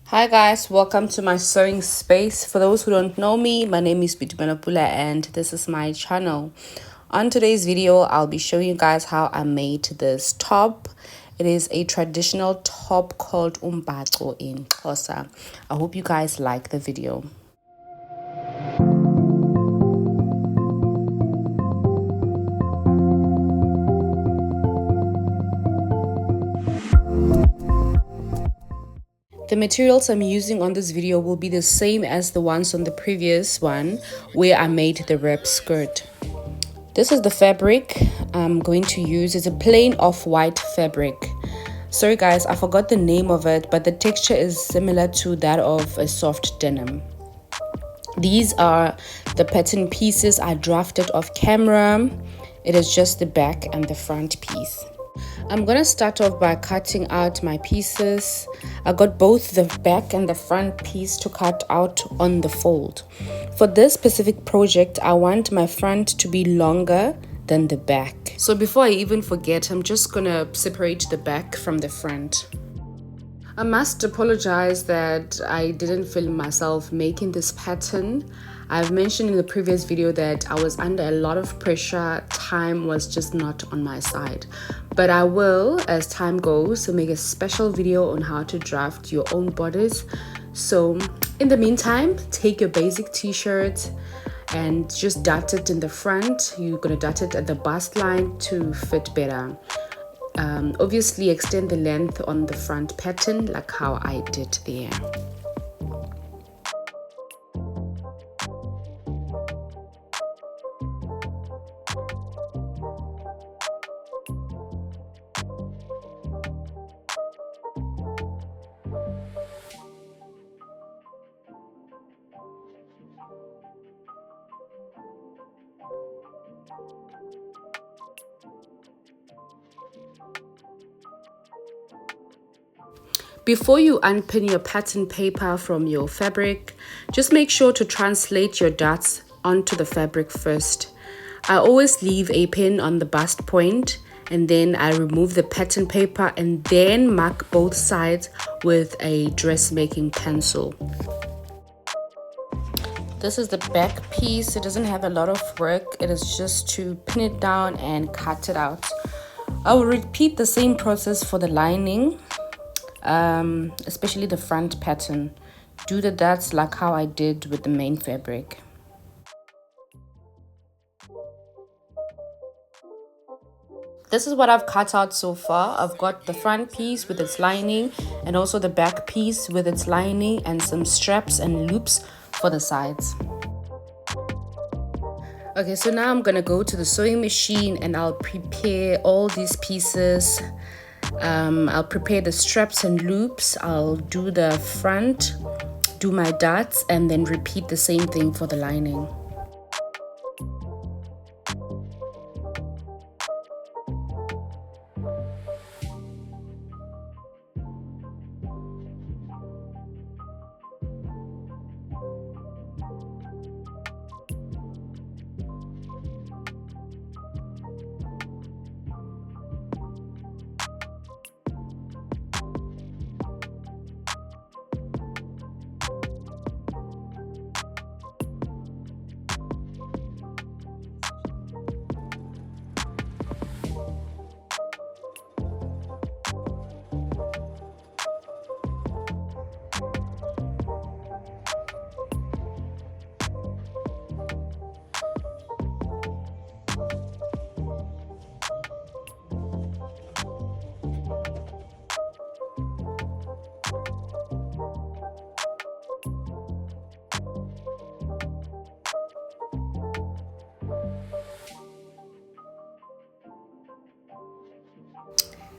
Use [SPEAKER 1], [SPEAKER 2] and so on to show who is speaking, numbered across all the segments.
[SPEAKER 1] Hi guys, welcome to my sewing space. For those who don't know me, my name is Bitumanapula and this is my channel. On today's video, I'll be showing you guys how I made this top. It is a traditional top called Umbaco in Xhosa. I hope you guys like the video. The materials I'm using on this video will be the same as the ones on the previous one where I made the wrap skirt. This is the fabric I'm going to use. It's a plain off-white fabric. Sorry guys, I forgot the name of it, but the texture is similar to that of a soft denim. These are the pattern pieces I drafted off camera. It is just the back and the front piece. I'm gonna start off by cutting out my pieces. I got both the back and the front piece to cut out on the fold. For this specific project, I want my front to be longer than the back. So before I even forget, I'm just gonna separate the back from the front. I must apologize that I didn't film myself making this pattern. I've mentioned in the previous video that I was under a lot of pressure. Time was just not on my side. But I will, as time goes, make a special video on how to draft your own bodice. So in the meantime, take your basic t-shirt and just dart it in the front. You're gonna dart it at the bust line to fit better. Obviously extend the length on the front pattern like how I did there. Before you unpin your pattern paper from your fabric, just make sure to translate your darts onto the fabric first. I always leave a pin on the bust point and then I remove the pattern paper and then mark both sides with a dressmaking pencil. This is the back piece. It doesn't have a lot of work. It is just to pin it down and cut it out. I will repeat the same process for the lining. Especially the front pattern. Do the dots like how I did with the main fabric. This is what I've cut out so far. I've got the front piece with its lining and also the back piece with its lining and some straps and loops for the sides. Okay, so now I'm gonna go to the sewing machine and I'll prepare all these pieces. I'll prepare the straps and loops. I'll do the front, do my darts, and then repeat the same thing for the lining.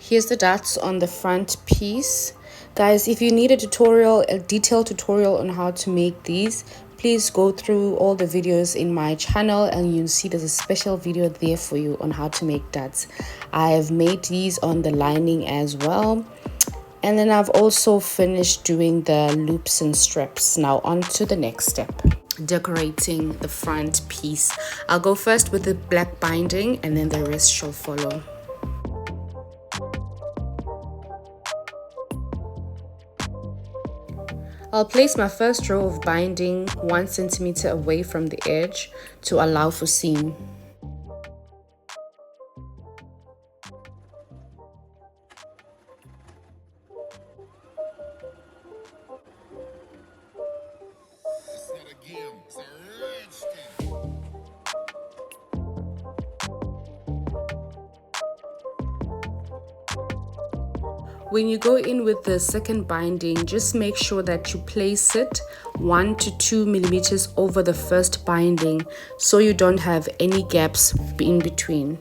[SPEAKER 1] Here's the dots on the front piece. Guys, if you need a tutorial, a detailed tutorial on how to make these, please go through all the videos in my channel and you'll see there's a special video there for you on how to make dots. I've made these on the lining as well. And then I've also finished doing the loops and straps. Now on to the next step, decorating the front piece. I'll go first with the black binding and then the rest shall follow. I'll place my first row of binding 1 centimeter away from the edge to allow for seam. When you go in with the second binding, just make sure that you place it 1 to 2 millimeters over the first binding so you don't have any gaps in between.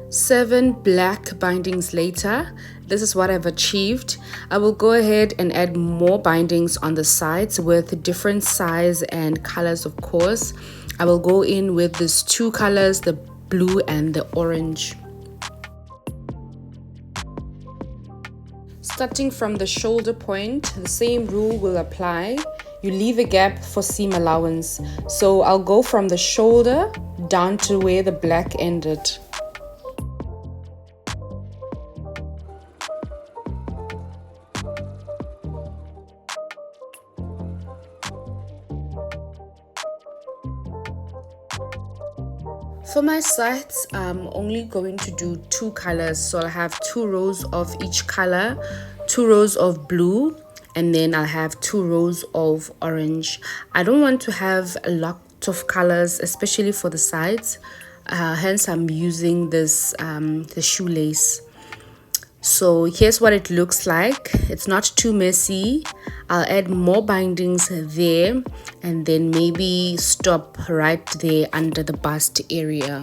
[SPEAKER 1] Seven black bindings later, this is what I've achieved. I will go ahead and add more bindings on the sides with different size and colors, of course. I will go in with these two colors, the blue and the orange. Starting from the shoulder point, the same rule will apply. You leave a gap for seam allowance. So I'll go from the shoulder down to where the black ended. For my sides, I'm only going to do 2 colors. So I'll have 2 rows of each color, 2 rows of blue, and then I'll have 2 rows of orange. I don't want to have a lot of colors, especially for the sides. Hence, I'm using this the shoelace. So here's what it looks like. It's not too messy. I'll add more bindings there and then maybe stop right there under the bust area.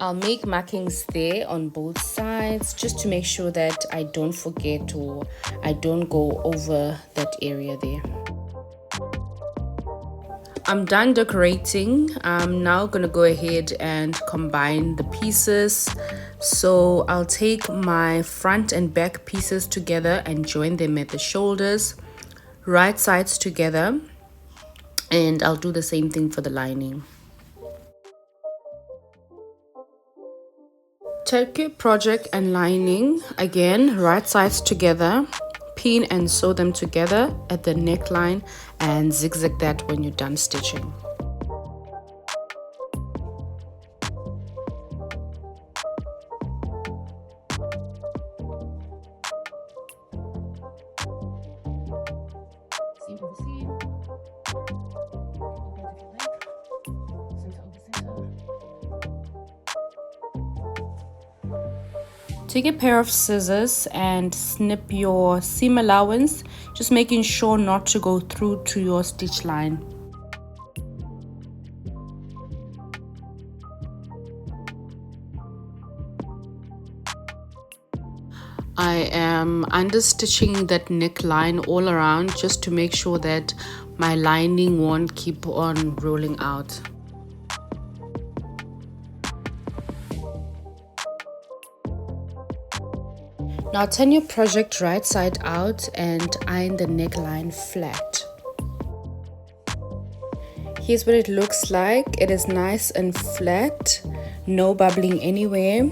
[SPEAKER 1] I'll make markings there on both sides just to make sure that I don't forget or I don't go over that area there. I'm done decorating. I'm now gonna go ahead and combine the pieces. So I'll take my front and back pieces together and join them at the shoulders, right sides together, and I'll do the same thing for the lining. Take your project and lining, again, right sides together, pin and sew them together at the neckline and zigzag that when you're done stitching. Take a pair of scissors and snip your seam allowance, just making sure not to go through to your stitch line. I am understitching that neckline all around just to make sure that my lining won't keep on rolling out. Now turn your project right side out and iron the neckline flat. Here's what it looks like. It is nice and flat, no bubbling anywhere.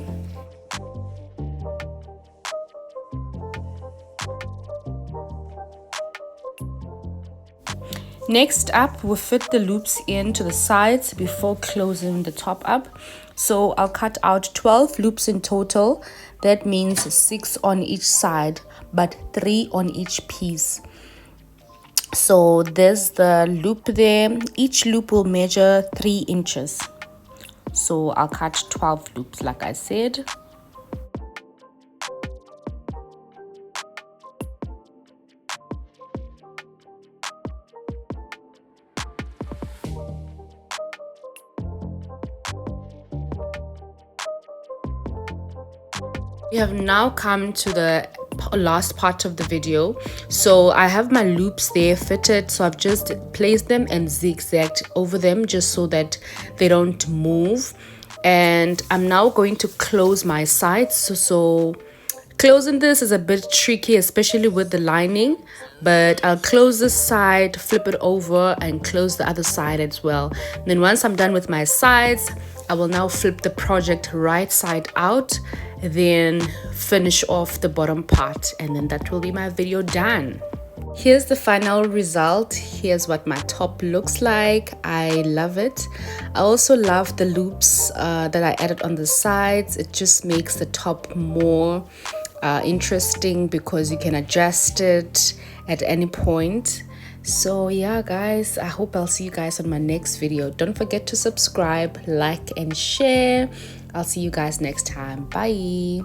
[SPEAKER 1] Next up, we'll fit the loops into the sides before closing the top up. So I'll cut out 12 loops in total. That means 6 on each side, but 3 on each piece. So there's the loop there. Each loop will measure 3 inches. So I'll cut 12 loops like I said. We have now come to the last part of the video. So I have my loops there fitted, so I've just placed them and zigzagged over them just so that they don't move. And I'm now going to close my sides. So Closing this is a bit tricky, especially with the lining, but I'll close this side, flip it over, and close the other side as well. And then once I'm done with my sides, I will now flip the project right side out, then finish off the bottom part, and then that will be my video done. Here's the final result. Here's what my top looks like. I love it. I also love the loops that I added on the sides. It just makes the top more interesting because you can adjust it at any point. So yeah guys, I hope I'll see you guys on my next video. Don't forget to subscribe, like, and share. I'll see you guys next time. Bye.